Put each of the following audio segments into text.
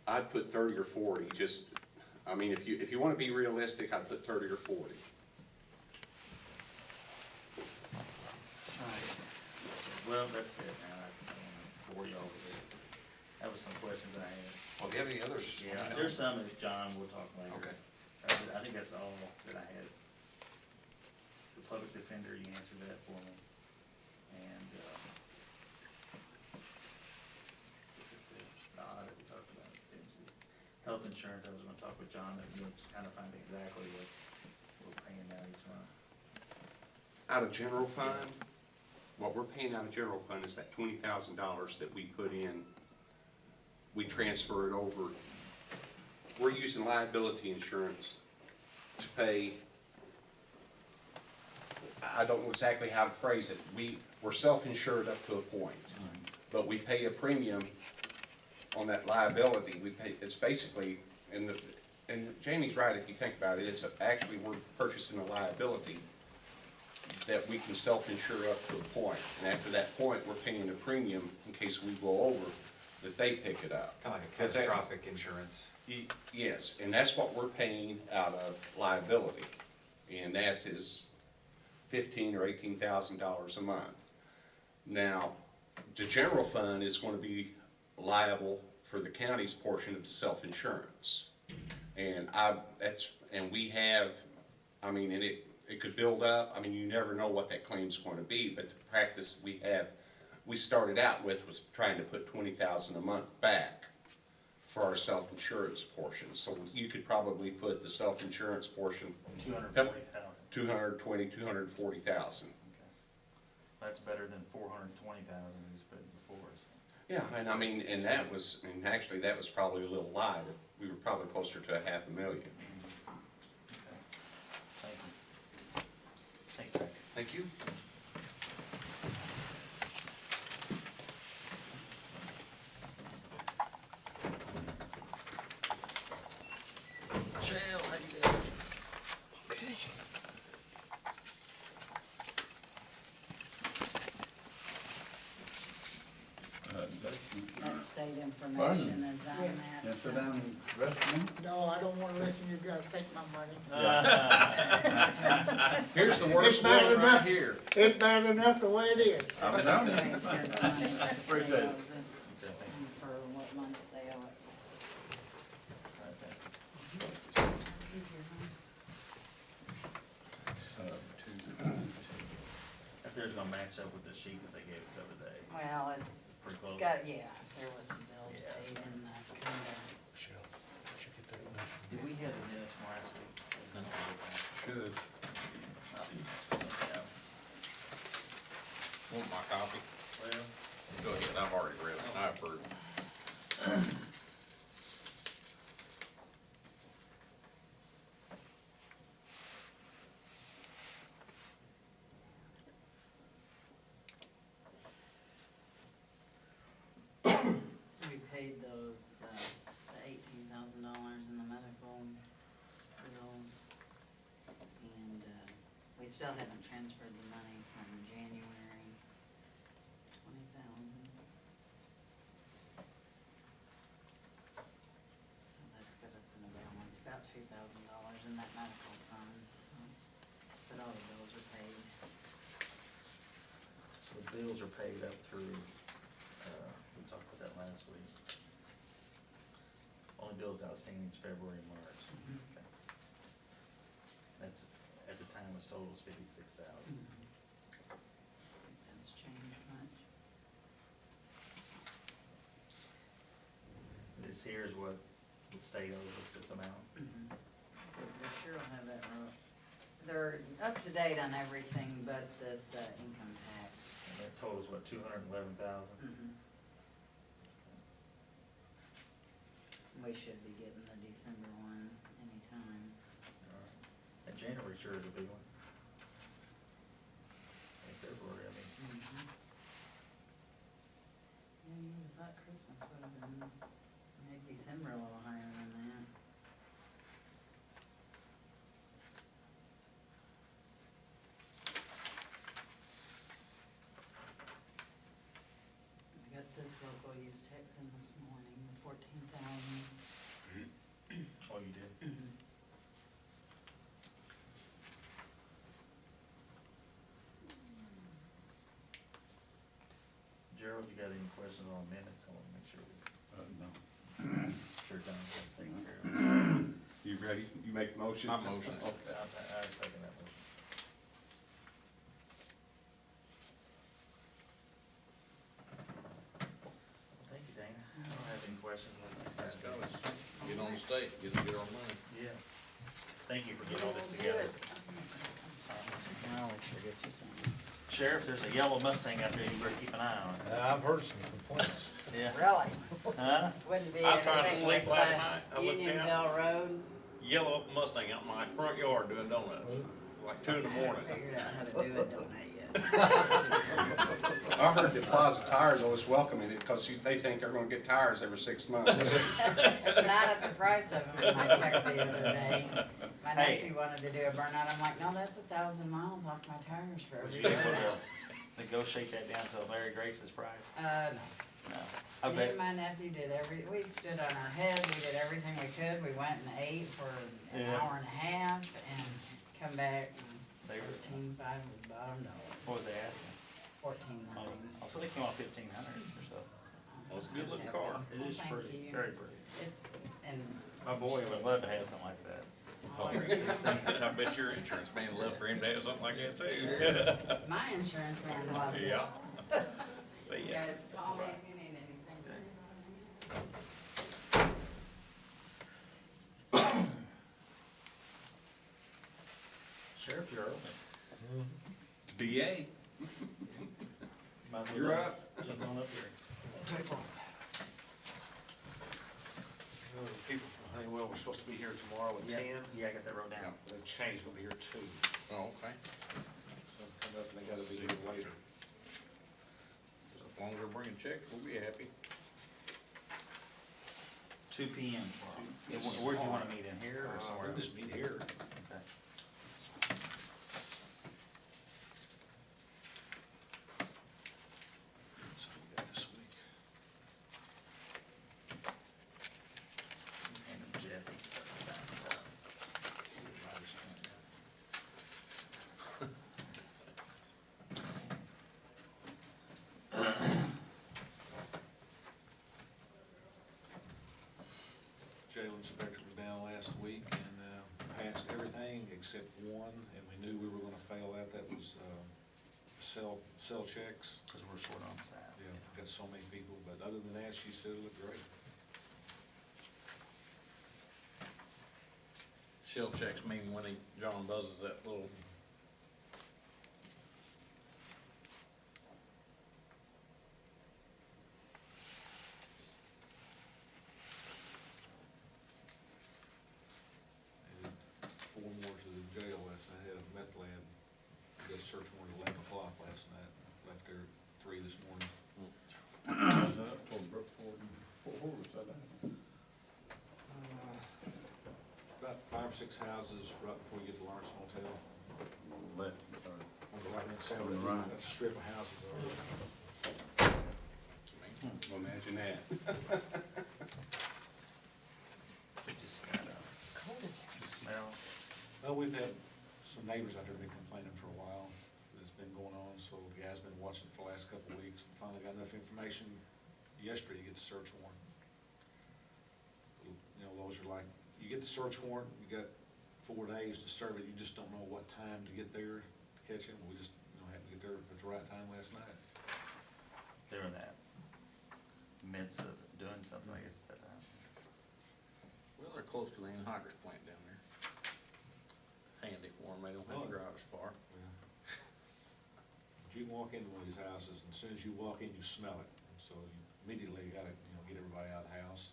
I'd put 30 or 40, just, I mean, if you want to be realistic, I'd put 30 or 40. Alright. Well, that's it now. I don't want to bore you over this. That was some questions I had. Well, do you have any others? Yeah, there's some that John will talk later. Okay. I think that's all that I had. The public defender, you answered that for me. And, this is it. The audit we talked about, didn't you? Health insurance, I was gonna talk with John, and we'll just kind of find exactly what we're paying now each month. Out of general fund, what we're paying out of general fund is that $20,000 that we put in. We transfer it over. We're using liability insurance to pay, I don't know exactly how to phrase it. We're self-insured up to a point, but we pay a premium on that liability. We pay, it's basically, and Jamie's right if you think about it, it's actually we're purchasing a liability that we can self-insure up to a point. And after that point, we're paying a premium in case we go over, that they pick it up. Kind of like a catastrophic insurance. Yes, and that's what we're paying out of liability. And that is $15,000 or $18,000 a month. Now, the general fund is going to be liable for the county's portion of the self-insurance. And we have, I mean, and it could build up. I mean, you never know what that claim's going to be, but the practice we started out with was trying to put $20,000 a month back for our self-insurance portion. So you could probably put the self-insurance portion $240,000. $240,000. That's better than $420,000 he was putting before us. Yeah, and I mean, and actually that was probably a little light. We were probably closer to $500,000. Okay. Thank you. Thank you. Michelle, how you doing? Okay. That state information is on that. Yes, sir, down in Westman. No, I don't wanna listen to you guys take my money. Here's the worst It's bad one right enough. here. It's bad enough the way it is. I've been Right, on here's it. the money that the state Pretty good. owes us and for what months they owe it. If there's gonna match up with the sheet that they gave us the other day, Well, pretty it's close. got, yeah, there was some bills Yeah. paid in the kind of, Did we have the minutes from last week? Good. Yeah. Want my copy? Well, Go ahead, I've already read it, I approve. we paid those, the $18,000 in the medical bills. And, we still haven't transferred the money from January, 20,000. So that's got us in a balance, about $2,000 in that medical fund, so, but all the bills are paid. so the bills are paid up through, we talked about that last week. Only bills outstanding is February and March. Okay. That's, at the time, was total was $56,000. That's changed much. This here is what the state owes us, this amount. They sure will have that right. They're up to date on everything but this, income tax. And that totals what, $211,000? We should be getting the December one anytime. And January sure is a big one. And February, I mean, Yeah, you would've thought Christmas would have been, maybe December a little higher than that. I got this local use tax invoice questions on minutes, I wanna make sure we, No. sure John's gonna take care of it. You ready? You make the motion? I motion. Okay. I second that motion. Thank you, Dana. I don't have any questions. Let's go. Get on the state, get our money. Yeah. Thank you for getting all this together. I always forget you. Sheriff, there's a yellow Mustang out there, you better keep an eye on it. I've heard some complaints. Yeah. Really? Huh? Wouldn't be I was trying to anything sleep with, last night. I looked down. Unionville Road. Yellow Mustang out in my front yard doing donuts, like 2 in the morning. I figured out how to do it, don't I, yet? I heard that Plaza Tires always welcoming it because they think they're gonna get tires every 6 months. Not at the price of them, when I checked the other day. My Hey. nephew wanted to do a burnout, I'm like, no, that's 1,000 miles off my tires for Was every you able burnout. to negotiate that down to Larry Grace's price? No. No. I Me bet, and my nephew did we stood on our heads, we did everything we could, we went and ate for an Yeah. hour and a half and come back and They were- 14.5 was bottom dollar, what was they asking? 1400. Oh, so they came off 1,500 or so. Well, it's a good looking car. It is Thank pretty, you. very pretty. It's, and. My boy would love to have something like that. all everything- I bet your insurance man would love for him to have something like that too. My insurance man loves it. Yeah. See You ya. guys call me if you need anything. Sheriff, you're early. BA. Might as well You're up. Jump on up here. The people from Honeywell were supposed to be here tomorrow at Yeah. 10, Yeah, I got that wrote down. but they changed, gonna be here at 2. Oh, okay. So come up and they gotta be here later. So as long as they're bringing checks, we'll be happy. 2 PM tomorrow. Yeah, where'd you wanna meet, in here or somewhere? We'll just meet here. Okay. So we got this week. Just hand them Jeff, he can sign this up. Jail inspector was down last week and passed everything except one, and we knew we were gonna fail at, that was cell checks. Cause we're short on staff. Yeah, got so many people, but other than that, she said it looked great. Shell checks mean when John buzzes that little. And 4 more to the jail last night, had a meth lab, got a search warrant at 11 o'clock last night, left there at 3 this morning. Was that up toward Brookport? Where was that at? About 5 or 6 houses right before you get to Lawrence Motel, Left, on the right hand side of On the that, right. that strip of houses. Imagine that. We just got the smell. Well, we've had some neighbors out there been complaining for a while, that's been going on, so the guy's been watching for the last couple of weeks, and finally got enough information yesterday to get the search warrant. You know, those are like, you get the search warrant, you got 4 days to serve it, you just don't know what time to get there to catch him. We just, had to get there at the right time last night. They're in that midst of doing something, I guess, that, Well, they're close to the anhydrous plant down there. Handy for them, they don't have to drive as far. But you can walk into one of these houses, and as soon as you walk in, you smell it, and so you immediately gotta, get everybody out of the house,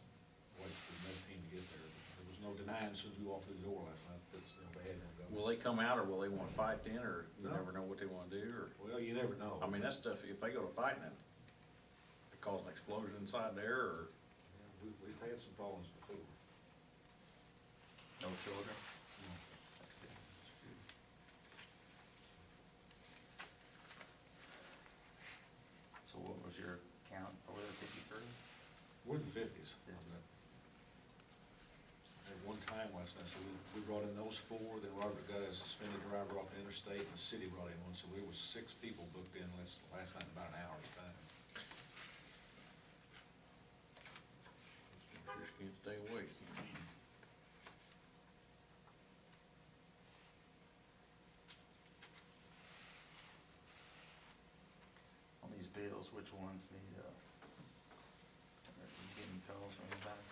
wait for the med team to get there. There was no denying as soon as we walked through the door last night, that's, they had to go. Will they come out, or will they wanna fight then, or you No. never know what they wanna do, or? Well, you never know. I mean, that stuff, if they go to fighting it, it cause an explosion inside there, or? Yeah, we've had some problems before. no children. No. That's good. So what was your count, over 53? We're in the 50s. Yeah. At one time last night, so we brought in those 4, then Robert got a suspended driver off the interstate, and the city brought in one, so there was 6 people booked in last night in about an hour's time. just can't stay awake. On these bills, which ones need, are you getting calls from anybody?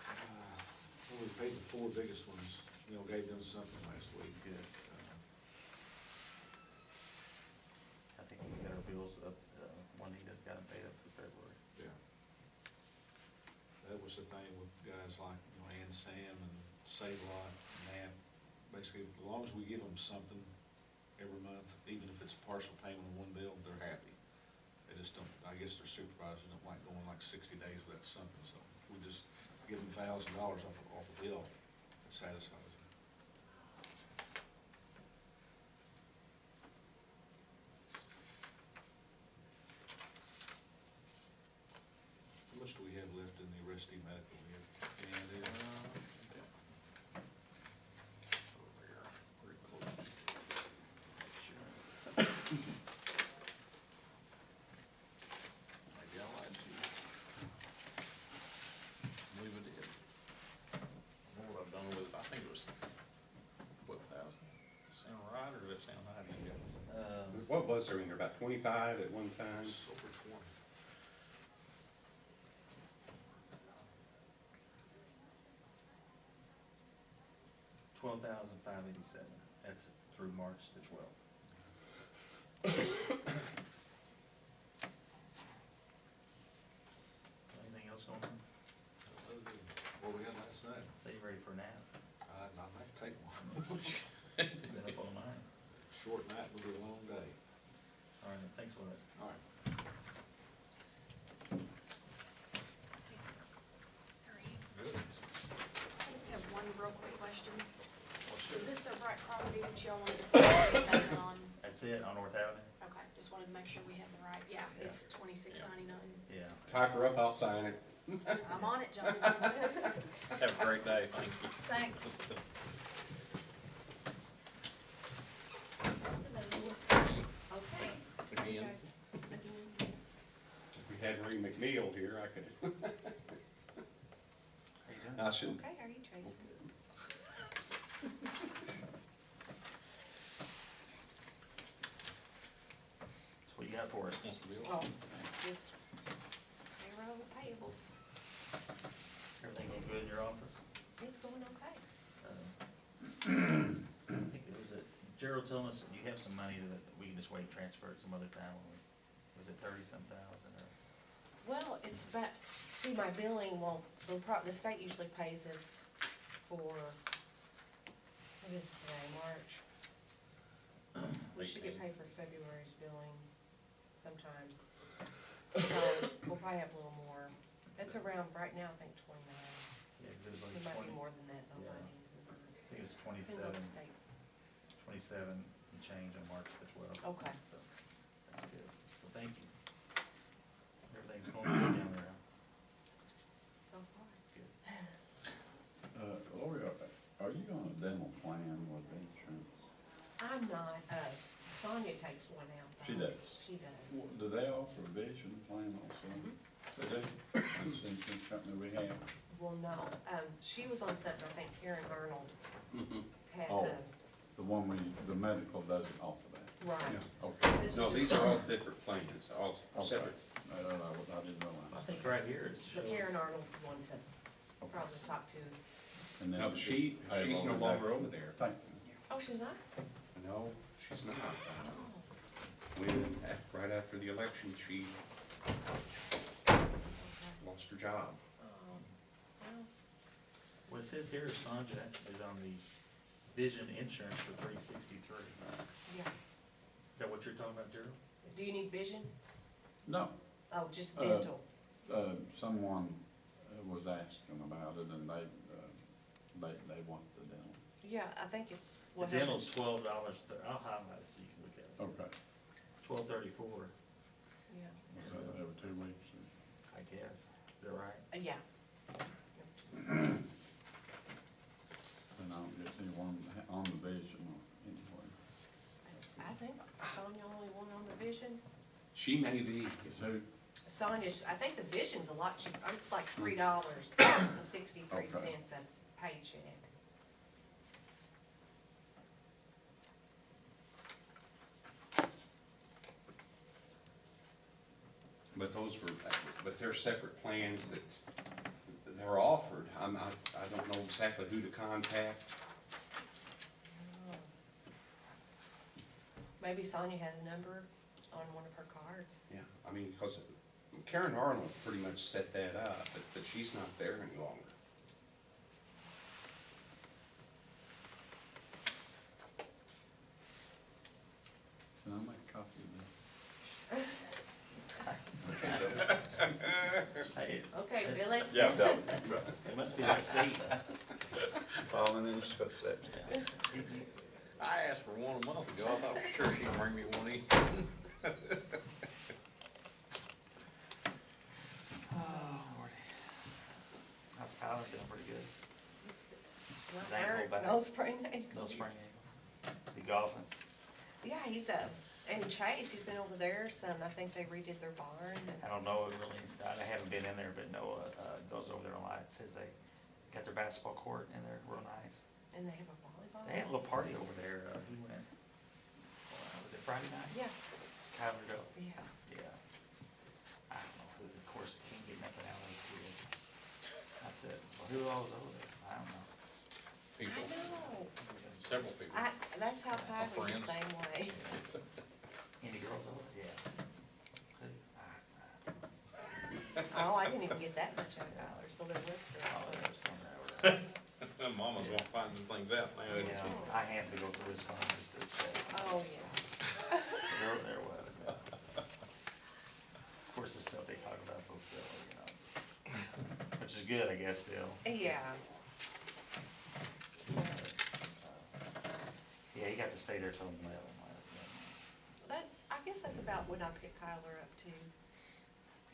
Well, we paid the four biggest ones, gave them something last week. Good. I think we got our bills up, Juanita's got them paid up to February. Yeah. That was the thing with guys like, Ann Sam and Save a Lot and that. Basically, as long as we give them something every month, even if it's a partial payment on one bill, they're happy. They just don't, I guess their supervisors don't like going like 60 days without something, so we just give them $1,000 off a bill. It satisfies them. How much do we have left in the arrestee medical? We have any idea? Over here, pretty close. Maybe I lied to you. I believe I did. I know what I've done with it, I think it was 12,000. Sound right, or does it sound high to you guys? What was there in there, about 25 at one time? It's over 20. $12,587, that's through March the 12th. Anything else going on? What we got last night? Say you're ready for a nap. I might take one. Been up all night. Short night will be a long day. All right, thanks a lot. All right. How are you? Good. I just have one real quick question. What's Is this? this the right property that y'all wanted to put that on? That's it, on North Avenue? Okay, just wanted to make sure we had the right, yeah, it's $26.99. Yeah. Type her up, I'll sign it. I'm on it, John. Have a great day, thank you. Thanks. Okay. Again. If we had Marie McNeil here, I could, How you doing? I shouldn't. Okay, how are you, Tracy? So what you got for us? That's the deal. Oh, just payroll payables. Everything going good in your office? It's going okay. I think it was Gerald telling us that you have some money that we can just wait and transfer it some other time. Was it 30-some thousand or? Well, it's about, see, my billing won't, the state usually pays us for, what is it today, March? We should get paid for February's billing sometime. So we'll probably have a little more. It's around, right now, I think 29. Yeah, 'cause it was It like might be 20, more than that, though, Yeah. I I think it was Depends on 27, the state. 27 and change on March the 12th. Okay. So, that's good. Well, thank you. Everything's going good down there, huh? So far. Good. Lori, are you on a dental plan with insurance? I'm not, Sonia takes one out. though. She does. She does. Do they offer a vision plan also? They do? That's the insurance company we have. Well, no, she was on something, I think Karen Arnold had, Oh. The one the medical doesn't offer that. right. Okay. This No, was these just- are all different plans, all Okay. separate. I didn't I realize. think right here it But shows. Karen Arnold's one to Okay. probably talk to. And then No, but she's no longer over there. Oh, Thank she's not? No, she's not. Oh. When, right after the election, she Okay. lost her job. Well, Well, it says here Sandra is on the vision insurance for $363. yeah. Is that what you're talking about, Gerald? Do you need vision? you. No, Oh, just Uh, dental. someone was asking about it and they want the dental. Yeah, I think it's The what dental's happens. $12, I'll highlight it so you can look at it. Okay. $12.34, Yeah, So every 2 weeks. I guess. Is that right? Yeah. And I don't guess anyone on the vision or anywhere. I think Sonia only one on the vision. She may be, So, Sonia's, I think the Vision's a lot cheaper, it's like $3.63 a paycheck. But those were, but they're separate plans that they're offered. I don't know exactly who to contact. Oh. Maybe Sonia has a number on one of her cards. Yeah, I mean, because Karen Arnold pretty much set that up, but she's not there any longer. Can I make a copy of this? Hey, Okay, Billy? Yeah, no. it must be that seat. Following in his footsteps. I asked for one a month ago, I thought for sure she'd bring me one in. Oh, Lordy. How's Skylar doing? Pretty good. Not His ankle hurt, back. no sprained ankle. No spring ankle. Is he golfing? Yeah, and Chase, he's been over there some, I think they redid their barn. I don't know, really, I haven't been in there, but Noah, goes over there a lot, says they got their basketball court in there, real nice. And they have a volleyball? They had a little party over there, he went, was it Friday night? Yeah, Kyler go, yeah. yeah. I don't know who, of course, can't get nothing out of those kids. I said, well, who all was over there? I don't know. I People, know. several people. That's how Kyler's the friends. same way. Any girls over there? Yeah. Who? Oh, I didn't even get that much out of Kyler, so there was Oh, girls. there's some over there. Mama's gonna find some things out now, isn't Yeah, she? I have to go through his phone just to check. Oh, yeah. There was. Of course, the stuff they talk about is so silly, you know. Which is good, I guess, still. Yeah. Yeah, he got to stay there till 11 last night. I guess that's about when I picked Kyler up too.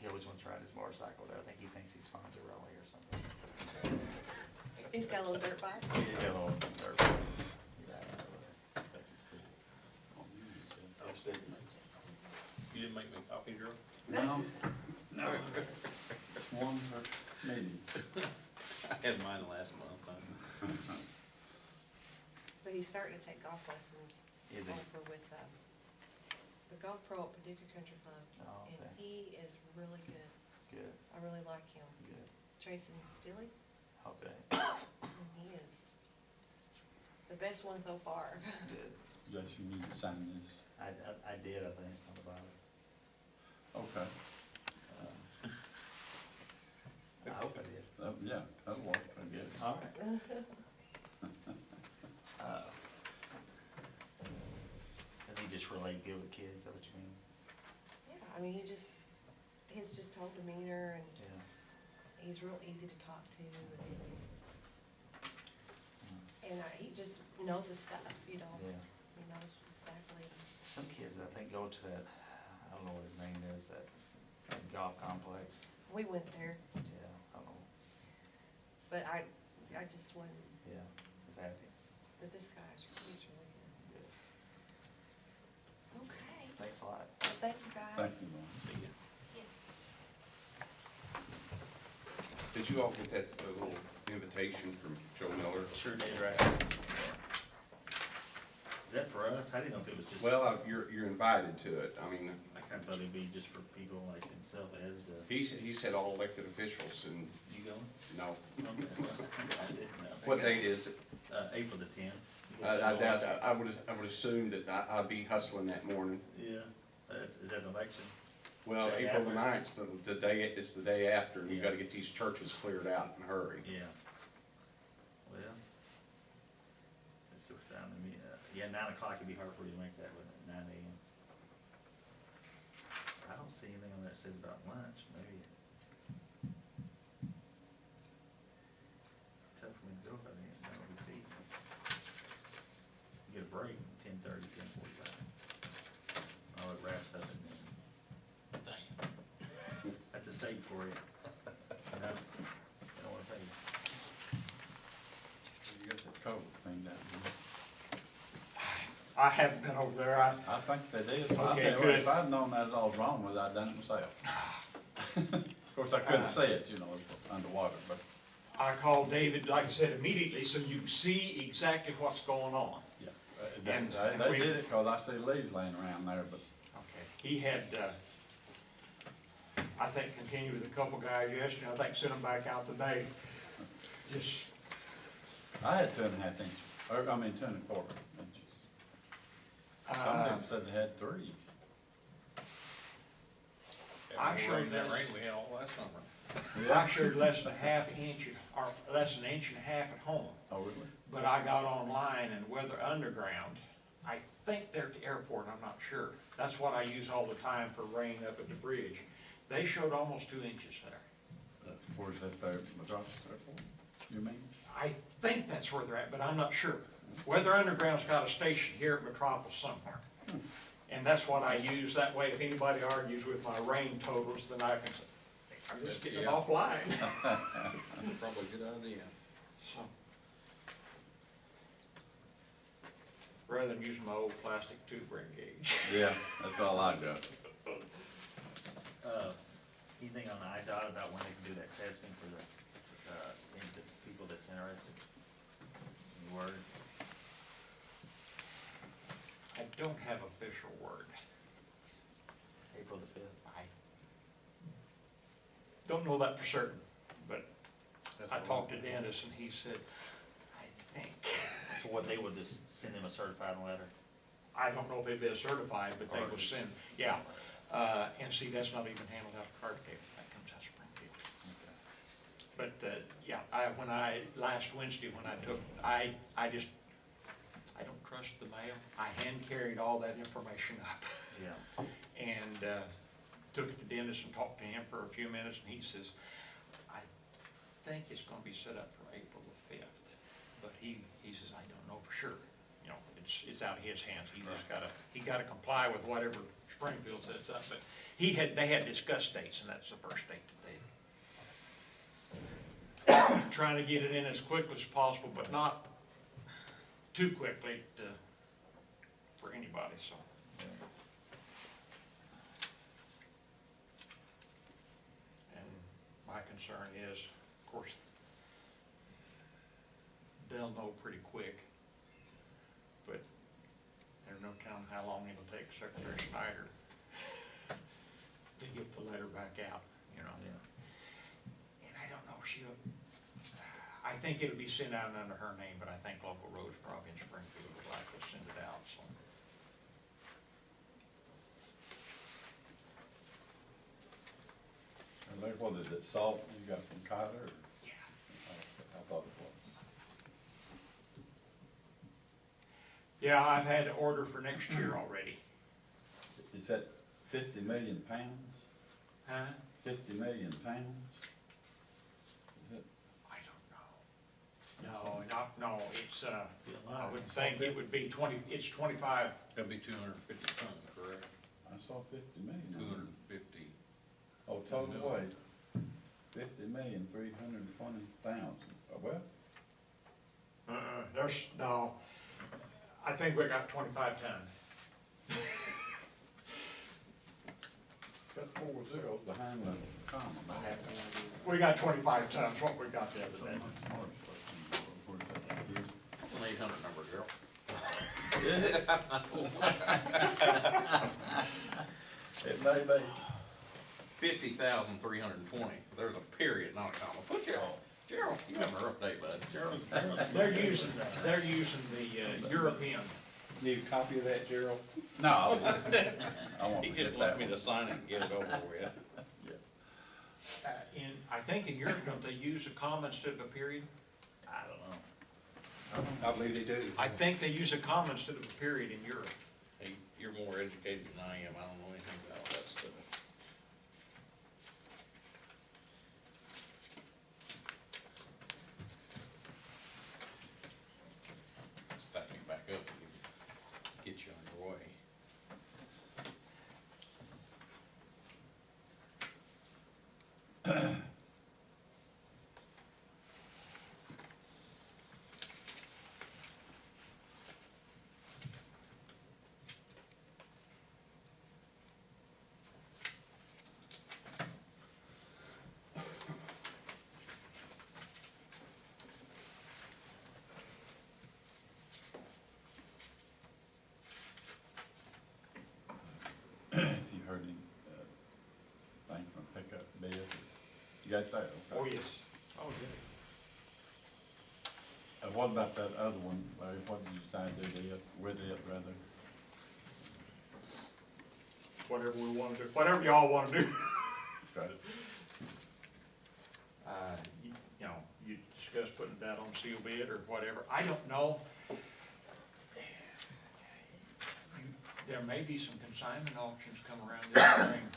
He always wants to ride his motorcycle there. I think he thinks he's Fonzarelli or something. He's got a little dirt bike. He's got a little dirt bike. Yeah, that's good. You didn't make me a copy, girl? No, no. It's one per meeting. I had mine last month. But he's starting to take golf lessons Is he? over with the golf pro at Paducah Country Club. Oh, And okay. he is really good. Good, I really like him. good. Jason Stilley, Okay, and he is the best one so far. good. Yes, you need to sign this. I did, I think, on the bottom. Okay. I hope I did. Yeah, that'll work, I guess. All right. Is he just really good with kids, is that what you mean? Yeah, I mean, his just whole demeanor, and Yeah. he's real easy to talk to, and he just knows his stuff, you know. Yeah. He knows exactly. Some kids, I think, go to that, I don't know what his name is, that golf complex. We went there, Yeah, I don't know. but I just wasn't, Yeah, is that it? but this guy's, he's really Good. good. Okay, Thanks a lot. well, thank you guys. Thank you, Ron. See ya. Did you all get that little invitation from Joe Miller? Sure did, right. Is that for us? I didn't know if it was just. Well, you're invited to it. I mean, I kinda thought it'd be just for people like himself as the. he said all elected officials, and You going? no. Okay, well, I didn't know. What date is it? April the 10th. I doubt, I would assume that I'd be hustling that morning. Yeah, is that an election? Well, Day April the after? 9th, the day, it's the day after, and you Yeah. gotta get these churches cleared out in a hurry. Yeah. Well, let's see what time, yeah, 9 o'clock would be hard for you to make that, wouldn't it, 9 AM? I don't see anything on there that says about lunch, maybe. Tough for me to go if I didn't know the feed. You get a break, 10:30, 10:45. Oh, it wraps up at noon. That's a state for you. You know, they don't wanna pay you. You got that coat cleaned out. I haven't been over there, I think they did. Okay, If good. I'd known that's all wrong with it, I'd done it myself. Of course, I couldn't see it, you know, it's underwater, but, I called David, like I said, immediately, so you see exactly what's going on. yeah. And- They did it, cause I see leaves laying around there, but Okay. He had, I think, continued with a couple guys yesterday, I think sent them back out today. Just, I had 2.5 inches, or, 2.25 inches. Some of them said they had 3. I sure Rain, that does. rain we had all last summer. I showed less than a half inch, or less than an inch and a half at home. Oh, really? But I got online and Weather Underground, I think they're at the airport, I'm not sure. That's what I use all the time for rain up at the bridge. They showed almost 2 inches there. Where's that there, Madras Airport, you mean? I think that's where they're at, but I'm not sure. Weather Underground's got a station here at Metropolis somewhere. And that's what I use, that way if anybody argues with my rain totals, then I can say, I'm just getting it Yeah. offline. Probably a good idea. So, rather than using my old plastic tube ring gauge. Yeah, that's all I got. Anything on the IDOT about when they can do that testing for the people that's interested? Any word? I don't have official word. April the fifth? I don't know that for certain, but I talked to Dennis and he said, I think. So what, they would just send them a certified letter? I don't know if they've been certified, but they Or will just- send, yeah. And see, that's not even handled out of Cardinal, that comes out of Springfield. But, yeah, last Wednesday when I took, I don't trust the mail. I hand carried all that information up. Yeah. And, took it to Dennis and talked to him for a few minutes and he says, I think it's gonna be set up for April the 5th. But he says, I don't know for sure. You know, it's out of his hands. He just gotta comply with whatever Springfield sets up. But they had discussed dates and that's the first date that they, trying to get it in as quickly as possible, but not too quickly for anybody, so. And my concern is, of course, they'll know pretty quick, but there's no telling how long it'll take Secretary Snyder to get the letter back out, you know. And I don't know if I think it'll be sent out under her name, but I think local roads probably in Springfield would like to send it out, so. And like, what is it, salt you got from Kyler? Or- Yeah. I thought it was. Yeah, I've had an order for next year already. Is that 50 million pounds? Huh? 50 million pounds? Is it? I don't know. No, it's, I would think it would be it's 25, That'd be 250 tons, correct? I saw 50 million. 250. Oh, total weight, 50,320,000. Well, no, I think we got 25 ton. got 4 zeros behind the comma. We got 25 tons, what we got the other day. That's an 800 number, Gerald. It may be. 50,320. There's a period, not a comma. Put Gerald, you having a rough day, bud. Gerald. They're using the European. Need a copy of that, Gerald? No, I won't He forget just wants that me one. to sign it and get it over with. I think in Europe, don't they use a comma instead of a period? I don't know. I believe they do. I think they use a comma instead of a period in Europe. Hey, you're more educated than I am. I don't know anything about that stuff. Stack me back up and get you on your way. got that, Oh, okay. yes. Oh, yeah. And what about that other one, Larry, what did you decide to do with it, rather? Whatever we wanna do, whatever y'all wanna do. Okay. You know, you discuss putting that on seal bid or whatever, I don't know. There may be some consignment auctions come around this spring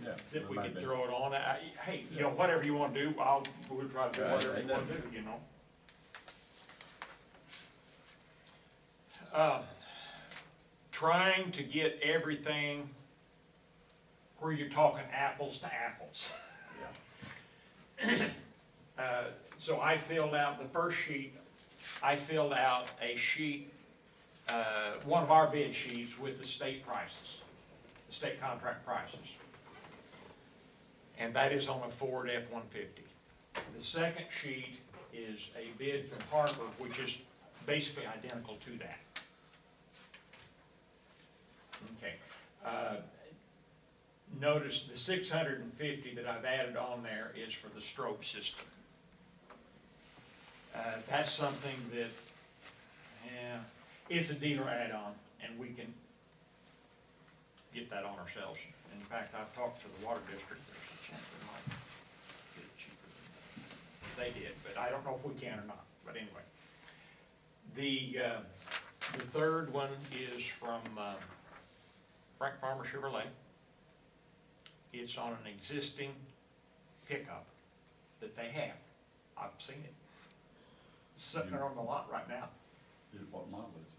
Yeah. that we could maybe. throw it on. Hey, you know, whatever you wanna do, we'll try to do Right, whatever you wanna do, you know? Trying to get everything where you're talking apples to apples. So I filled out the first sheet, I filled out a sheet, one of our bid sheets with the state prices, the state contract prices. And that is on a Ford F-150. The second sheet is a bid from Harper, which is basically identical to that. Okay. Notice the 650 that I've added on there is for the strobe system. That's something that, it's a dealer add-on, and we can get that on ourselves. In fact, I've talked to the water district, there's a chance we might get it cheaper than they did, but I don't know if we can or not, but anyway. The third one is from Frank Farmer Chevrolet. It's on an existing pickup that they have. I've seen it. It's sitting there on the lot right now, What model is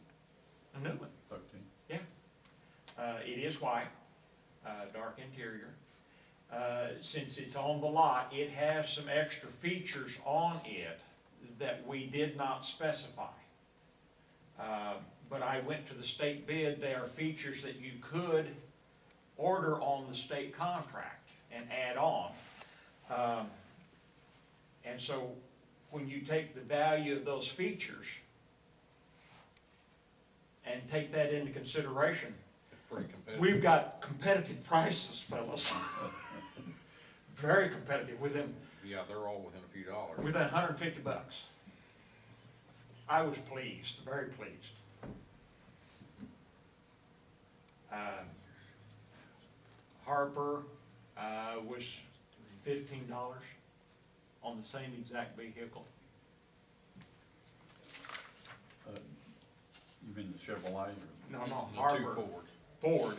a new one. it? 13? It is white, dark interior. Since it's on the lot, it has some extra features on it that we did not specify. But I went to the state bid, they are features that you could order on the state contract and add on. And so when you take the value of those features and take that into consideration, Pretty competitive. we've got competitive prices, fellas. Very competitive with them, Yeah, they're all within a few dollars. with $150. I was pleased, very pleased. Harper, was $15 on the same exact vehicle. You mean the Chevrolet or? No, The two Harper, Fords. Ford,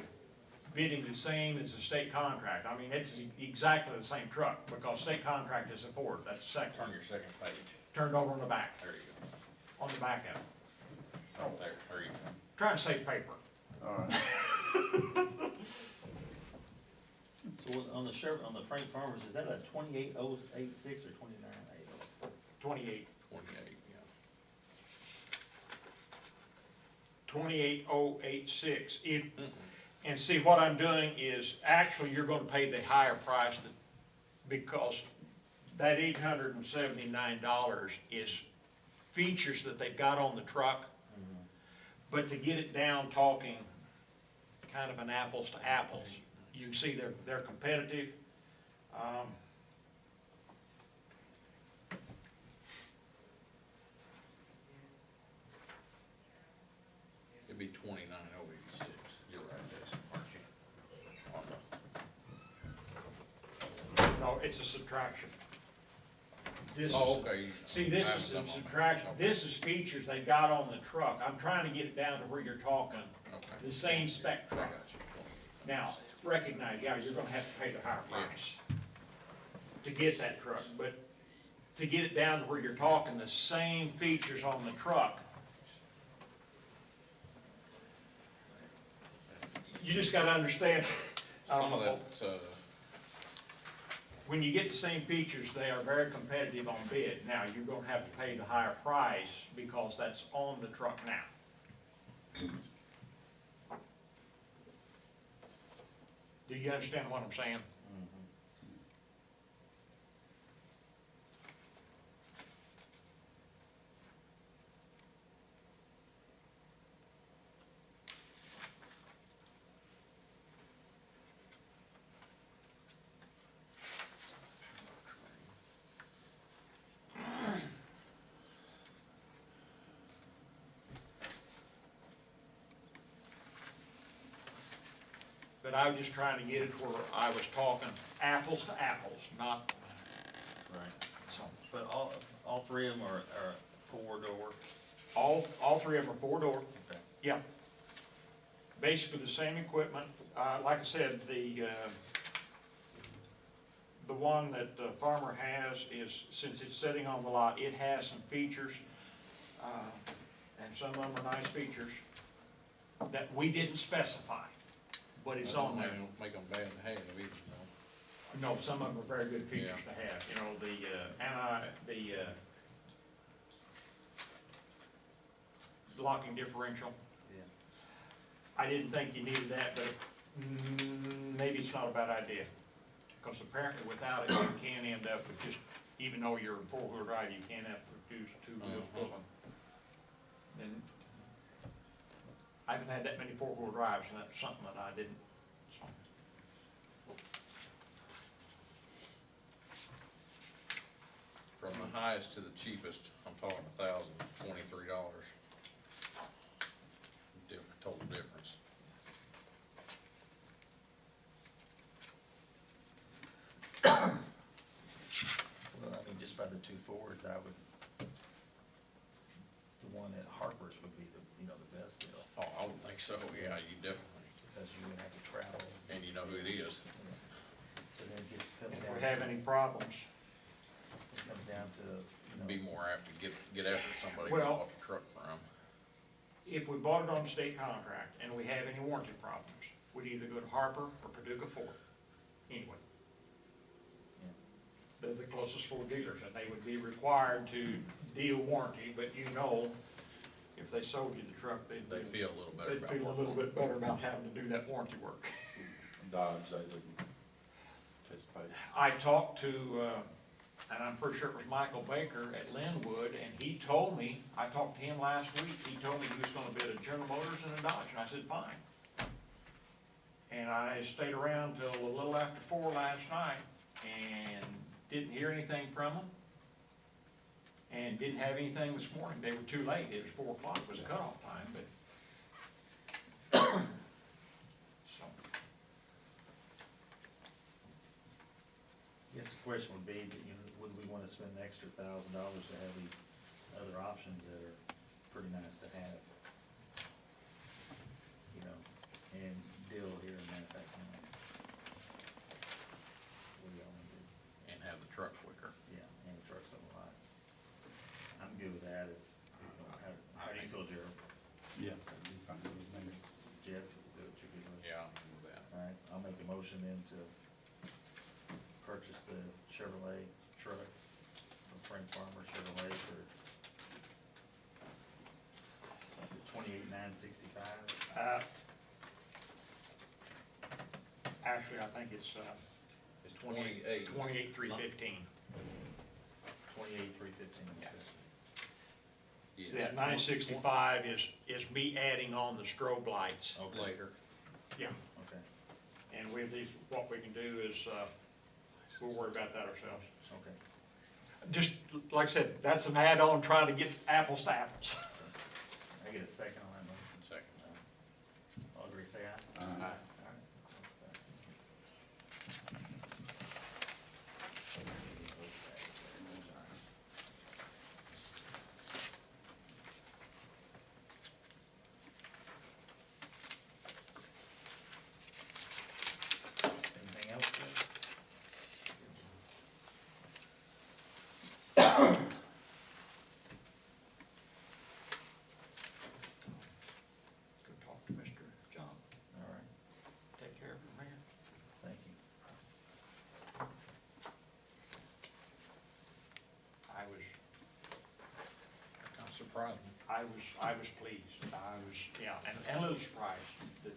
bidding the same as a state contract. I mean, it's exactly the same truck, because state contract is a Ford, that's the second, Turn your second page. turned over on the back, There you on the back of it. go. Oh, there you go. Trying to save paper. All right. So on the Frank Farmers, is that a 28086 or 29806? 28. 28, yeah. 28086. And see, what I'm doing is, actually, you're gonna pay the higher price because that $879 is features that they got on the truck. But to get it down talking kind of an apples to apples, you can see they're competitive. It'd be 29,086. You're right, that's, aren't you? No, it's a subtraction. This is, Oh, okay. see, this is some subtraction, this is features they got on the truck. I'm trying to get it down to where you're talking Okay. the same spec I truck. got you. Now, recognize, yeah, you're gonna have to pay the higher price to get that truck, but to get it down to where you're talking the same features on the truck, you just gotta understand, Some of that, when you get the same features, they are very competitive on bid. Now, you're gonna have to pay the higher price because that's on the truck now. Do you understand what I'm saying? I was just trying to get it where I was talking apples to apples, not, Right. so. But all three of them are four-door? All three of them are four-door. Okay. Yeah. Basically the same equipment. Like I said, the one that the farmer has is, since it's sitting on the lot, it has some features, and some of them are nice features that we didn't specify, but it's on there. Make them bad to have either, no. No, some of them are very good features to have, you know, the locking differential. Yeah. I didn't think you needed that, but maybe it's not a bad idea. Because apparently without it, you can end up with just, even though you're in four-wheel drive, you can't have to produce two wheels pulling. And I haven't had that many four-wheel drives, and that's something that I didn't, so. From the highest to the cheapest, I'm talking $1,023. Total difference. Well, I mean, just by the two Fords, the one at Harper's would be the best deal, Oh, I would think so, yeah, you definitely, because you wouldn't have to travel. and you know who it is. So then it gets comes If down. we have any problems, It comes down to, Be more apt to get after somebody who Well- bought the truck from. if we bought it on a state contract and we have any warranty problems, we'd either go to Harper or Paducah Ford. Anyway. Yeah. They're the closest Ford dealers, and they would be required to deal warranty, but you know, if they sold you the truck, They feel a little better they'd about feel a working little on it. bit better about having to do that warranty work. Dodge, they didn't participate. I talked to, and I'm pretty sure it was Michael Baker at Linwood, and he told me, I talked to him last week, he told me he was gonna bid a General Motors and a Dodge, and I said, fine. And I stayed around till a little after 4 last night, and didn't hear anything from them. And didn't have anything this morning, they were too late, it was 4 o'clock was the cutoff time, but. So, I guess the question would be, would we wanna spend an extra $1,000 to have these other options that are pretty nice to have? And deal here in Massac County. What do y'all wanna do? And have the truck quicker. Yeah, and the truck's a lot. I'm good with that if, how do you feel, Gerald? Yeah, that'd be fine with me. Jeff, what you good with? Yeah, I'm good with that. All right, I'll make a motion then to purchase the Chevrolet truck from Frank Farmer Chevrolet for, what's it, $28,965? actually, I think it's, It's 28. 28,315. $28,315. Yeah. Yes. See, that 965 is me adding on the strobe lights. Okay. Later. Yeah, Okay, and with these, what we can do is, we'll worry about that ourselves. okay. Just, like I said, that's an add-on trying to get apples to apples. I get a second on that motion. Second. All agree, say aye. Aye. All right. Anything else, Jeff? Go talk to Mr. John. All right, Take care of it, Mayor. thank you. Kind of surprising. I was pleased. I was, yeah, and a little surprised that,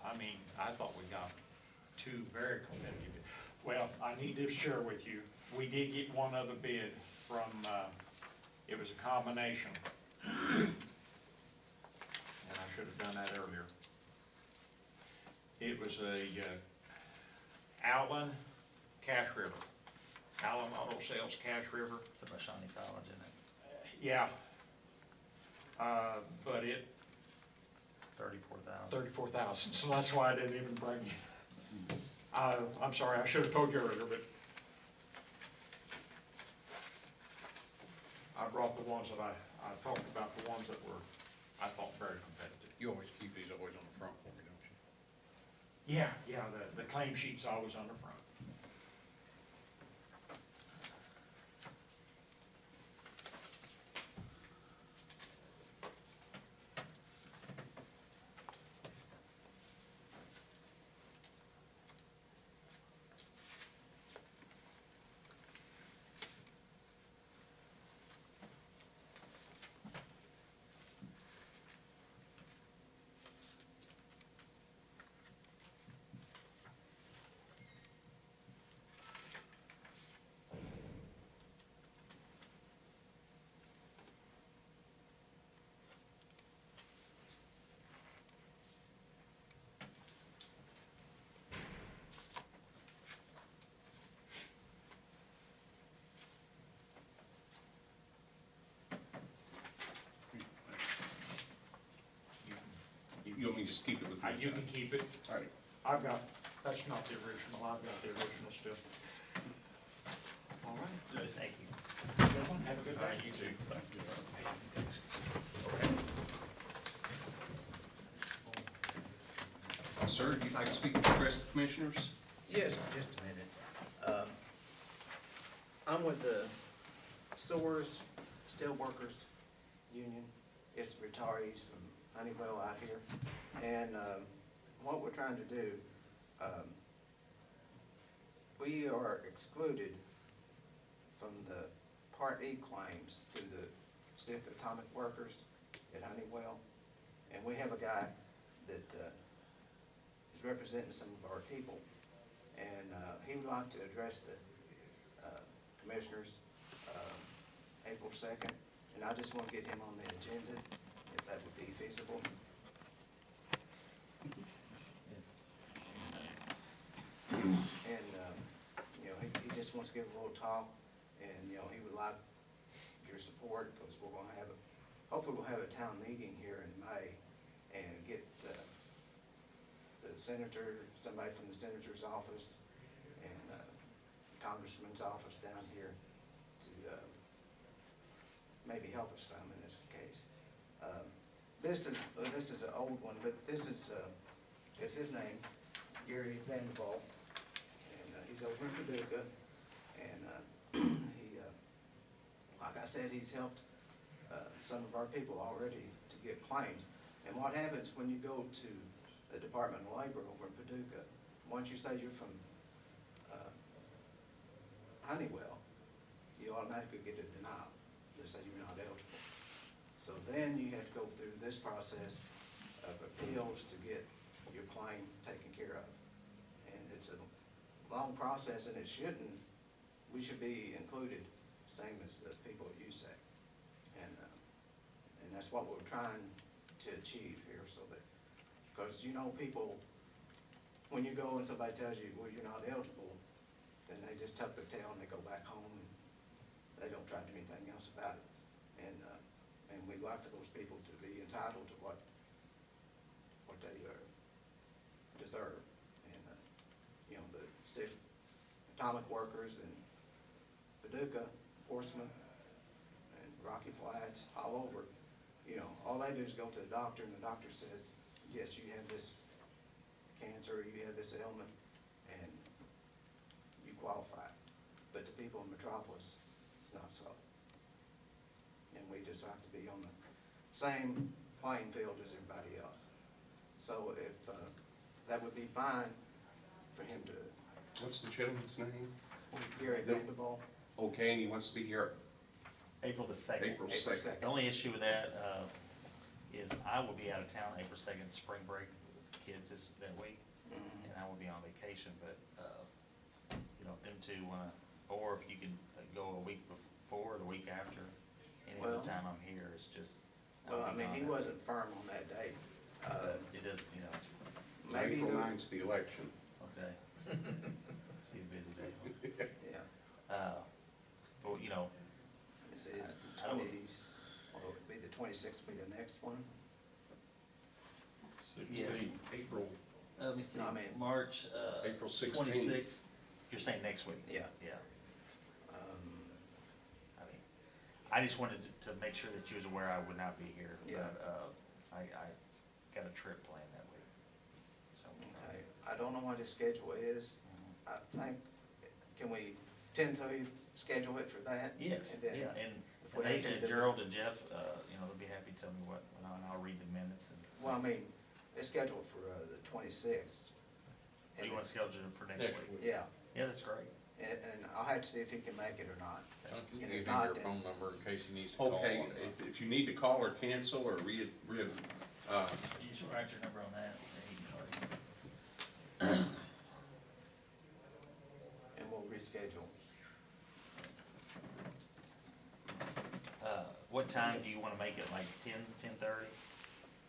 I mean, I thought we got 2 very competitive. Well, I need to share with you, we did get one other bid from, it was a combination. And I should have done that earlier. It was a, Allen Cash River. Allen Auto Sales Cash River. It's about Shawnee College, isn't it? Yeah. But it, 34,000. 34,000, so that's why I didn't even bring it. I'm sorry, I should have told you earlier, but I brought the ones that I talked about, the ones that were, I thought, very competitive. You always keep these always on the front for me, don't you? Yeah, the claim sheet's always on the front. You want me to just keep it with You you, can John? keep it. All right. I've got, that's not the original, I've got the original still. All right. Thank you. Good one. Have a good All right, day. you too. Thank you. Sir, you'd like to speak to the rest of the commissioners? Yes, just a minute. I'm with the Sewers Steelworkers Union. It's retirees from Honeywell out here. And what we're trying to do, we are excluded from the Part E claims through the Civic Atomic Workers at Honeywell. And we have a guy that is representing some of our people. And he would like to address the commissioners April 2nd. And I just want to get him on the agenda, if that would be feasible. And, you know, he just wants to give a little talk, and, you know, he would like your support, because we're gonna have hopefully we'll have a town meeting here in May, and get the senator, somebody from the senator's office, and congressman's office down here to maybe help us some in this case. This is an old one, but this is it's his name, Gary Vanderbilt, and he's over in Paducah, and he, like I said, he's helped some of our people already to get claims. And what happens when you go to the Department of Labor over in Paducah, once you say you're from Honeywell, you automatically get a denial. They say you're not eligible. So then you have to go through this process of appeals to get your claim taken care of. And it's a long process, and it shouldn't, we should be included, same as the people at USAC. And that's what we're trying to achieve here, so that, because you know people, when you go and somebody tells you, well, you're not eligible, then they just tuck their tail and they go back home, and they don't try to do anything else about it. And we'd like for those people to be entitled to what they deserve. And, you know, the atomic workers in Paducah, Portsmouth, and Rocky Flats, all over, you know, all they do is go to the doctor, and the doctor says, yes, you have this cancer, you have this ailment, and you qualify. But the people in Metropolis, it's not so. And we just have to be on the same playing field as everybody else. So if that would be fine for him to, What's the gentleman's name? Gary Vanderbilt. Okay, and he wants to be here April the 2nd. April April 2nd. The only issue with that is I will be out of town April 2nd, spring break with the kids that week, Mhm. and I will be on vacation, but, you know, if them two wanna, or if you can go a week before or the week after, any Well- other time I'm here, it's just. Well, I I'll be mean, he gone. wasn't firm on that date. But it is, you know, Maybe April the- 9th's the election. okay. It's be a busy day. Yeah. But, you know, It's the I don't- 20, well, it'd be the 26th, be the next one. yes, April Let me see, No, I mean- March, April 16th. 26th. You're saying next week? Yeah. Yeah, Um, I mean, I just wanted to make sure that you was aware I would not be here. Yeah. But, I got a trip planned that week, so. okay, I don't know what his schedule is. I think, can we tentatively schedule it for that? Yes, And then yeah, and if we they, have to and do- Gerald and Jeff, you know, they'll be happy to tell me what, and I'll read the minutes and. Well, I mean, it's scheduled for the 26th. Do you wanna schedule it for next week? Yeah, Yeah, that's great. and I'll have to see if he can make it or not. John, can you And give if him not, your then- phone number in case he needs to call? Okay, on that? if you need to call or cancel or You just write your number on that, and he can call you. And we'll reschedule. What time do you wanna make it, like 10:30?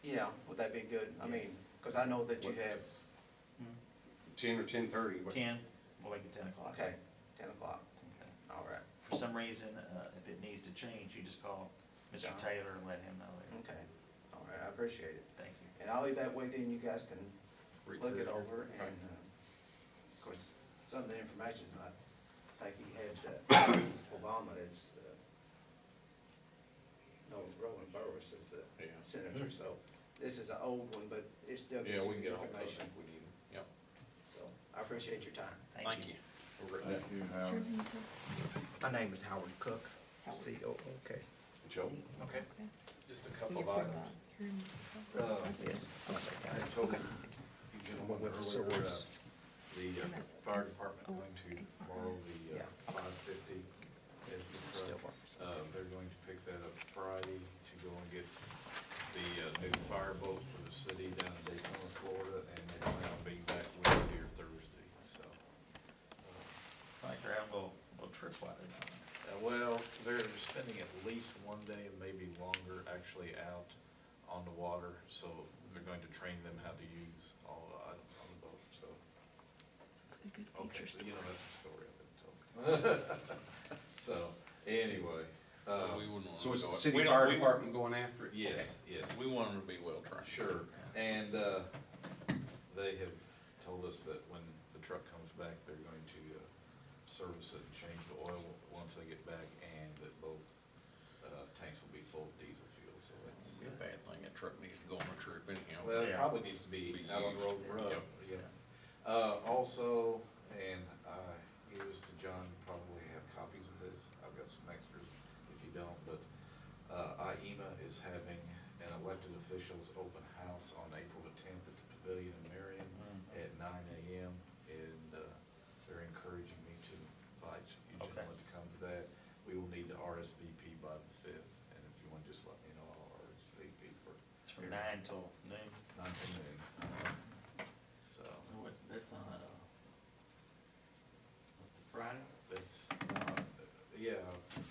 Yeah, would that be good? I mean, because I know that you have, 10 or 10:30. but- 10, we'll make it 10 o'clock. okay, 10 o'clock, Okay. all right, For some reason, if it needs to change, you just call Mr. John. Taylor and let him know there. okay, all right, I appreciate it. Thank you. And I'll leave that with you, and you guys can Read look through it over, Okay. and, of course, some of the information, I think he had, Obama is, no, Roland Burris is the Yeah. senator, so this is an old one, but it still Yeah, gives we you can get all those information. if we need them. Yep. So, I appreciate your time. Thank you. We'll write Thank that. you, What's your Howard. name, sir? My name is Howard Cook, C-O-O-K. Joe? Okay. Just a couple You're of from, items. you're in- Yes, Massac I County. told you gentlemen earlier, the And that's fire S- department O- going to A- borrow S. the Yeah. 550 as the Still truck. works. They're going to pick that up Friday to go and get the new fireboat for the city down in Daytona, Florida, and they're going to be back Wednesday or Thursday, so. It's like they're having a little trip while they're down there. Well, they're spending at least one day and maybe longer actually out on the water, so they're going to train them how to use all the items on the boat, so. Sounds like a good Okay, feature so story. you know that's the story I've been told. So, anyway, We wouldn't wanna So it's go the it. city We don't- fire we- department going after it? yes, Okay. yes, We want them to be well trained. sure. And, they have told us that when the truck comes back, they're going to, service it and change the oil once they get back, and that both, tanks will be full of diesel fuel, so it's. Be a bad thing, that truck needs to go on a trip anyhow. Well, it Yeah. probably needs to be Be out on the road used. for us, Yep. yeah. Also, and I gave this to John, you probably have copies of this, I've got some extras if you don't, but, IEMA is having an elected officials open house on April the 10th at the Pavilion in Marion at 9 AM, and, they're encouraging me to invite you Okay. gentlemen to come to that. We will need to RSVP by the 5th, and if you want, just let me know, I'll RSVP for It's from 9 till noon. 9 to noon. So, That's on, Friday? that's, yeah.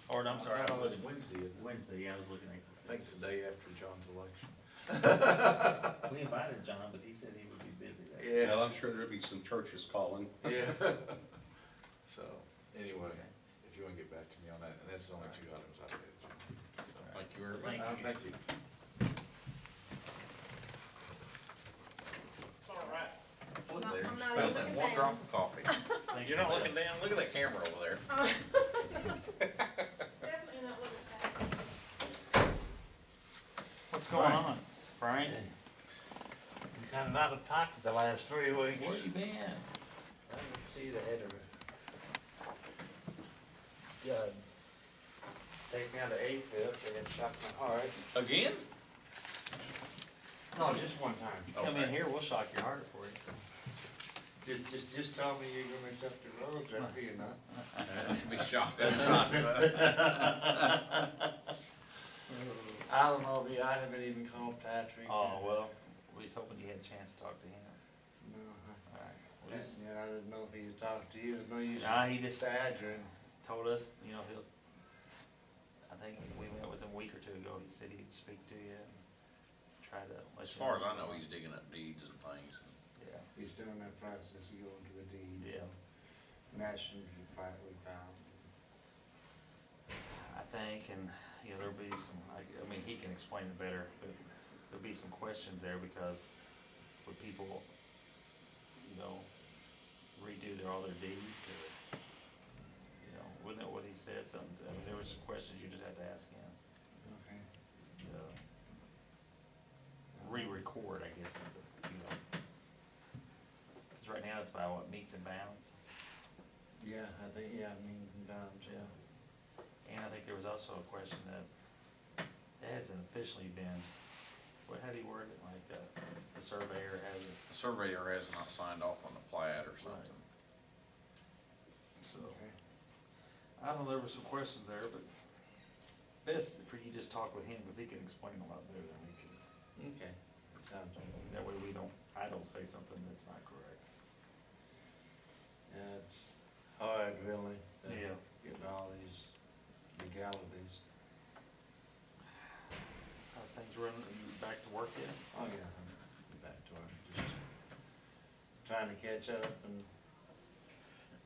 Or, I'm sorry, I thought was it was looking, Wednesday, isn't it? Wednesday, yeah, I was looking at. I think it's the day after John's election. We invited John, but he said he would be busy that day. Yeah. Well, I'm sure there'll be some churches calling. Yeah. So, anyway, if you wanna get back to me on that, and that's the only two items I've had. So, Thank you very Thank much. you. Thank you. Look I'm there, not spilled even that looking one down. drop of coffee. Thank You're you. not looking down, look at that camera over there. Definitely not looking back. What's going on, Frank? I'm kind of not a talked the last 3 weeks. Where you been? I can see the head of it. God. Take me out of AFib and shocked my heart. Again? No, just one time. Come in Okay. here, we'll shock your heart for you. Just tell me you're gonna shut the roads after you're not. I'd be shocked, that's not. I don't know, I haven't even called Patrick. Oh, well, we was hoping you had a chance to talk to him. No, Alright. Well, just I didn't know if he was talking to you, there's no use. Nah, he just badgering. told us, you know, I think we met with him a week or two ago, he said he'd speak to you and try to let As you far as I what's know, going he's digging up deeds and things. on. Yeah, He's still in that process of going to the deeds. Yeah. National we found. I think, and, you know, there'll be some, I mean, he can explain it better, but there'll be some questions there because with people redo all their deeds, or, wasn't that what he said, something, I mean, there were some questions you just had to ask him. Okay. Re-record, I guess, is the, cause right now it's by what, meets and bounds? Yeah, I think, yeah, means and bounds, yeah. And I think there was also a question that it hasn't officially been, how do you word it, like, the surveyor hasn't. The surveyor has not signed off on the plat or something. So, Okay. I don't know, there were some questions there, but best for you just talk with him, cause he can explain a lot better than we can. Okay, sounds good. That way I don't say something that's not correct. Yeah, it's hard really, Yeah. getting all these legalities. How's things running, are you back to work yet? Oh, yeah, I'm back to work, just trying to catch up and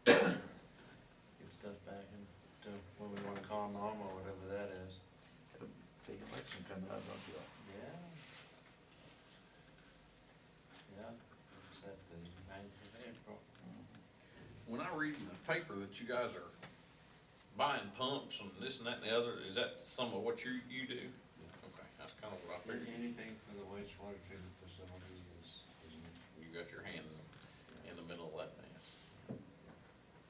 get stuff back into what we wanna call normal, whatever that is. Got a big election coming up, don't you? Yeah. Yeah, it's at the 9th of April. When I read in the paper that you guys are buying pumps and this and that and the other, is that some of what you do? Okay, that's kind of what I figured. Anything for the wastewater treatment facility is You got your hands in the middle of that dance.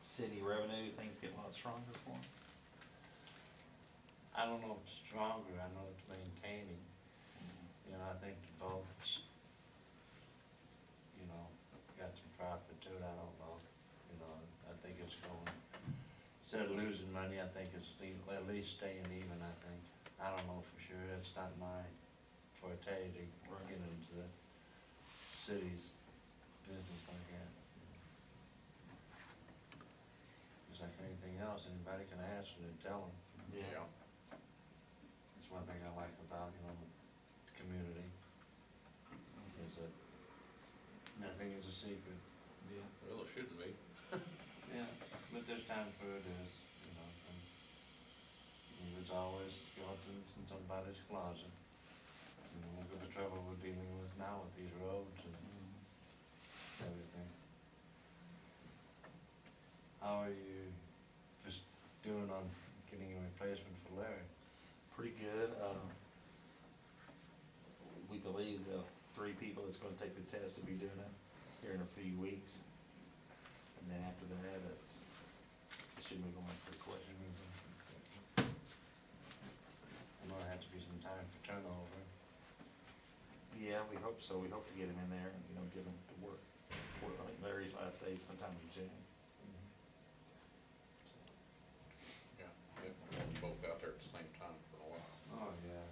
City revenue, things get a lot stronger for them. I don't know if it's stronger, I know it's maintaining. I think the votes, got some profit to it, I don't know. I think it's going, instead of losing money, I think it's at least staying even, I think. I don't know for sure, it's not my forte to get into the city's business like that. It's like anything else, anybody can ask and then tell them. Yeah. That's one thing I like about, the community, is that nothing is a secret. Yeah. Well, it shouldn't be. Yeah, but there's time for it is, and there's always skeletons in somebody's closet. Look at the trouble we're dealing with now with these roads and everything. How are you just doing on getting a replacement for Larry? Pretty good. We believe the 3 people that's gonna take the test will be doing it here in a few weeks. And then after that, it should be going pretty quick. I know there had to be some time for turnover. Yeah, we hope so. We hope to get him in there and, get him to work. I think Larry's last day is sometime in June. Yeah, we're both out there at the same time for a while. Oh, yeah.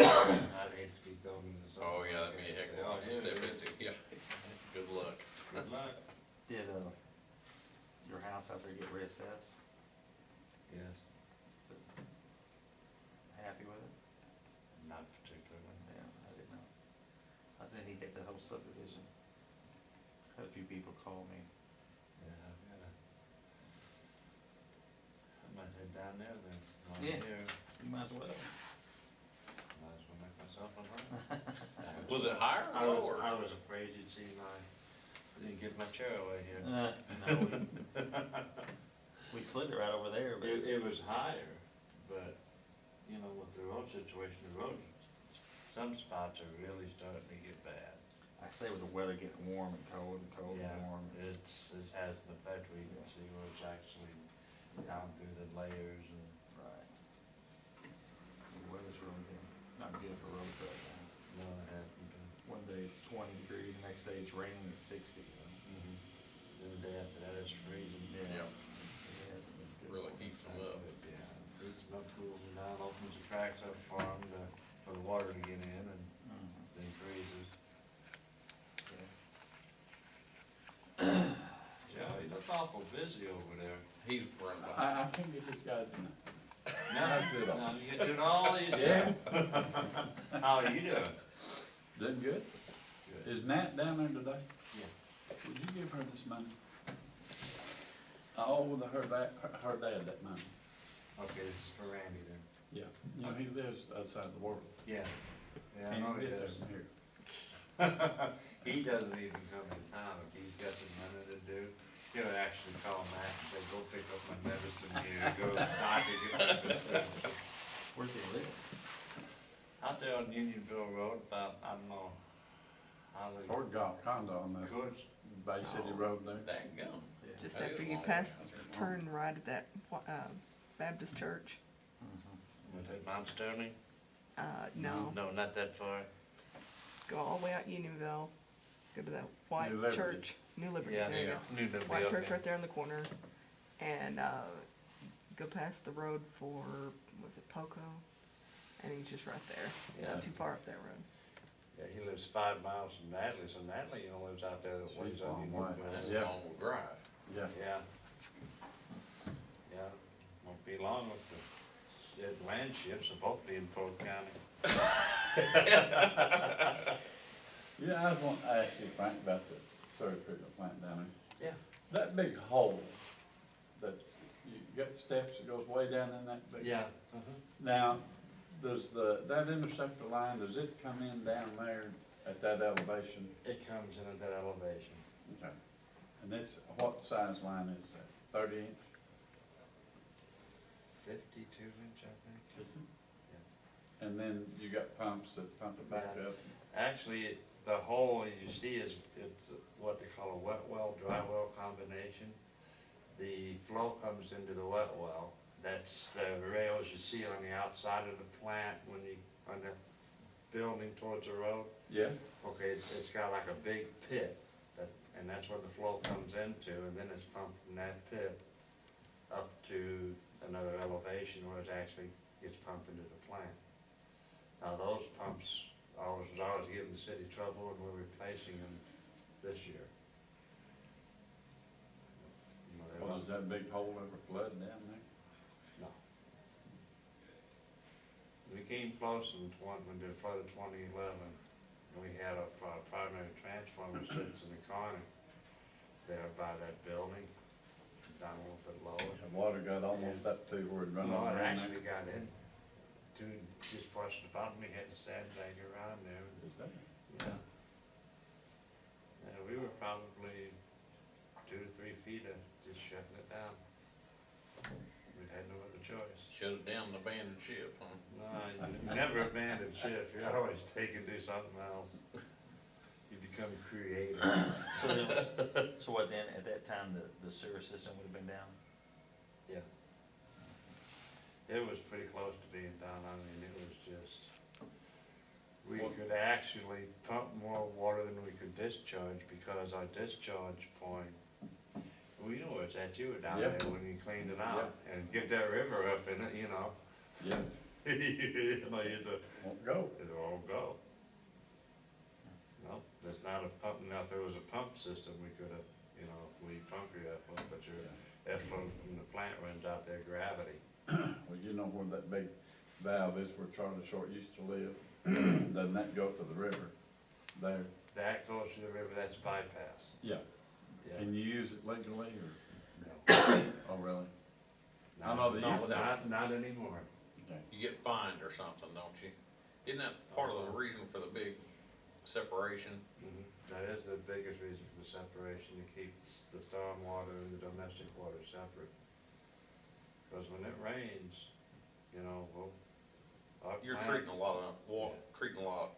I'd hate to keep going this. Oh, yeah, that'd be a heck of a lot to step into, yeah. Good luck. Good luck. Did, your house out there get reassessed? Yes, So, happy with it? not particularly. Yeah, I didn't know. I think he got the whole subdivision. Had a few people call me. Yeah, I might head down there then. While I'm Yeah. here, You might as well. might as well make myself a home. Was it higher I or was, lower? I was afraid you'd see I didn't give my chair away here. No, we slid it right over there, but. It was higher, but, with the road situation, some spots are really starting to get bad. I say with the weather getting warm and cold and Yeah, warm. it has an effect where you can see where it's actually down through the layers and. Right. The weather's really not good for roads right now. No, it hasn't been. One day it's 20 degrees, the next day it's raining at 60. The day after that it's freezing. Yeah. It hasn't been good. Really heats them up. Yeah, it's not cools them down, opens the tracks up for them for the water to get in and then freezes. Yeah, he looks awful busy over there. He's run behind. I can't get this guy to. No, you get doing all these. Yeah. How are you doing? Doing good? Good. Is Nat down there today? Yeah. Would you give her this money? I owe her dad that money. Okay, this is for Randy then. Yeah. He lives outside the world. Yeah. Yeah, I Can't know he get there does. from here. He doesn't even come in town, if he's got some money to do, he'll actually call Matt and say, go pick up my medicine here, go to the doctor, get my prescription. Where's he live? Out there on Unionville Road, about, I don't know, how they. Ford got condo on the Good. Bay City Road there. Dang gum. Just That after is you long. pass, turn right at that, Baptist church. Was it Mount Sterling? No, No, not that far. go all the way out Unionville, go to that white New Liberty. church, New Liberty, Yeah, there you yeah, go. knew that. White church right there in the corner, and, go past the road for, was it Poco? And he's just right there, Yeah. not too far up that road. Yeah, he lives 5 miles from Natalie, so Natalie, lives out there that ways She's a on long Unionville. way. That's a Yeah. long drive. Yeah. Yeah. Yeah, won't be long with the land shifts, hopefully in Polk County. Yeah, I was wanting to ask you, Frank, about the sewer treatment plant down there. Yeah. That big hole, that, you got steps that goes way down in that big. Yeah. Now, does that intersector line, does it come in down there at that elevation? It comes in at that elevation. Okay. And it's, what size line is that, 30 inch? 52 inch, I think. Is it? And then you got pumps that pump it back Yeah. up? Actually, the hole, as you see, it's what they call a wet well, dry well combination. The flow comes into the wet well. That's the rails you see on the outside of the plant when you, on the building towards the road. Yeah. Okay, it's got like a big pit, and that's where the flow comes into, and then it's pumped from that pit up to another elevation where it actually gets pumped into the plant. Now, those pumps was always giving the city trouble, and we're replacing them this year. Well, does that big hole ever flood down there? No. We came close when they flooded 2011, and we had a primary transformer sits in the corner there by that building, down a little bit lower. The water got almost up to where it run No, over it around actually there? got in, just pushed the bottom, we had the sandbag around there. Is that? Yeah. Yeah, we were probably 2 to 3 feet of just shutting it down. We had no other choice. Shut it down and abandon ship, huh? No, you never abandon shift, you always take and do something else. You become creative. So then, so what then, at that time, the sewer system would have been down? Yeah. It was pretty close to being done, I mean, it was just, we could actually pump more water than we could discharge, because our discharge point, we know where it's at, you were down Yeah. there when you cleaned it out, and get that river up in it, Yeah, You know, won't go. it won't go. No, there's not a pump, now if there was a pump system, we could have, if we pump your effluent, but your effluent from the plant runs out there gravity. Well, you know where that big valve is where Charlie Short used to live? Doesn't that go to the river there? That goes to the river, that's bypass. Yeah. Yeah. Can you use it legally or? No. Oh, really? I No, know that you- not anymore. Okay. You get fined or something, don't you? Isn't that part of the reason for the big separation? That is the biggest reason for the separation, to keep the storm water and the domestic water separate. Because when it rains, our You're plants- treating a lot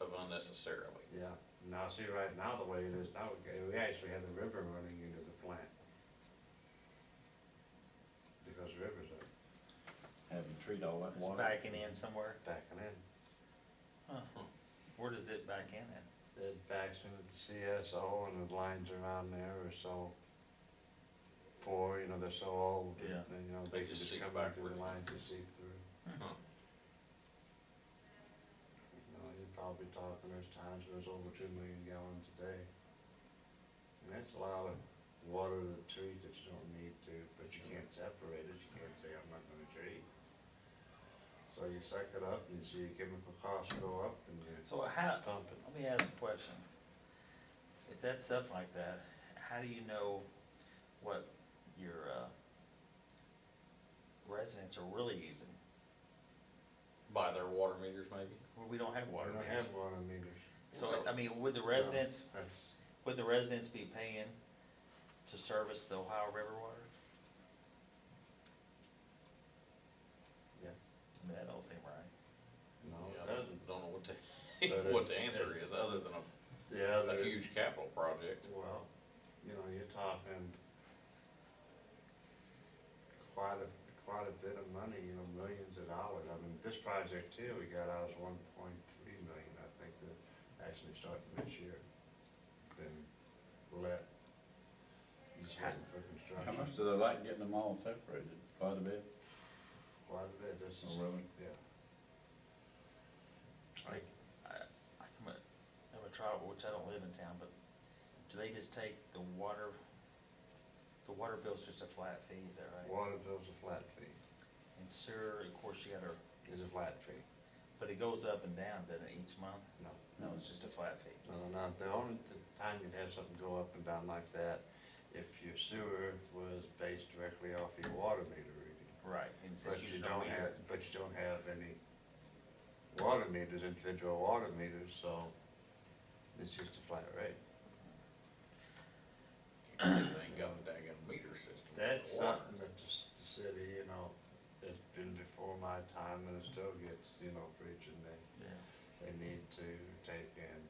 of unnecessarily. Yeah, now see, right now, the way it is now, we actually have the river running into the plant. Because the rivers are Have them treat all that It's water? backing in somewhere? backing in. Where does it back in at? It backs into the CSO, and the lines around there are so poor, they're so old. Yeah. And, They they can just just seep come back through the backwards. lines to seep through. Huh. You're probably talking, there's times there's over 2 million gallons a day. And that's a lot of water to treat that you don't need to, but you can't separate it, you can't say, I'm not gonna treat. So you suck it up, and you see your chemical costs go up, and you So how, pump it. let me ask a question. If that's up like that, how do you know what your, residents are really using? By their water meters, maybe? Well, we don't have water We don't meters. have water meters. So, I mean, would the residents, That's, would the residents be paying to service the Ohio River water? Yeah. I mean, that don't seem right. no, Yeah, it I doesn't. don't know what But what the it's- answer it's- is, other than Yeah, a huge capital project. well, you know, you're talking quite a bit of money, you know, millions of dollars. I mean, this project here we got out was 1.3 million, I think, that actually starting this year. Then let, he's waiting for construction. How much do they like getting them all separated? Quite a bit? Quite a bit, this is. Oh, really? Yeah. I come up, have a trial, which I don't live in town, but do they just take the water bill's just a flat fee, is that right? Water bill's a flat fee, And sewer, of course, you gotta, is a flat fee. but it goes up and down, doesn't it, each month? No. No, it's just a flat fee. No, not, the only time you'd have something go up and down like that, if your sewer was based directly off your water meter reading. Right, and since But you you just don't don't meter. have, but you don't have any water meters, individual water meters, so it's just a flat rate. They ain't got a daggone meter system. for That's water. something that the city, you know, has been before my time and it still gets, you know, preaching, Yeah. they need to take and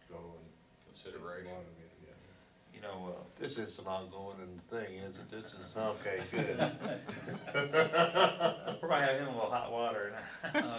go and. Consideration. Water meter, yeah. You know, This is an ongoing thing, is it? This is, okay, good. we're gonna have him a little hot water now.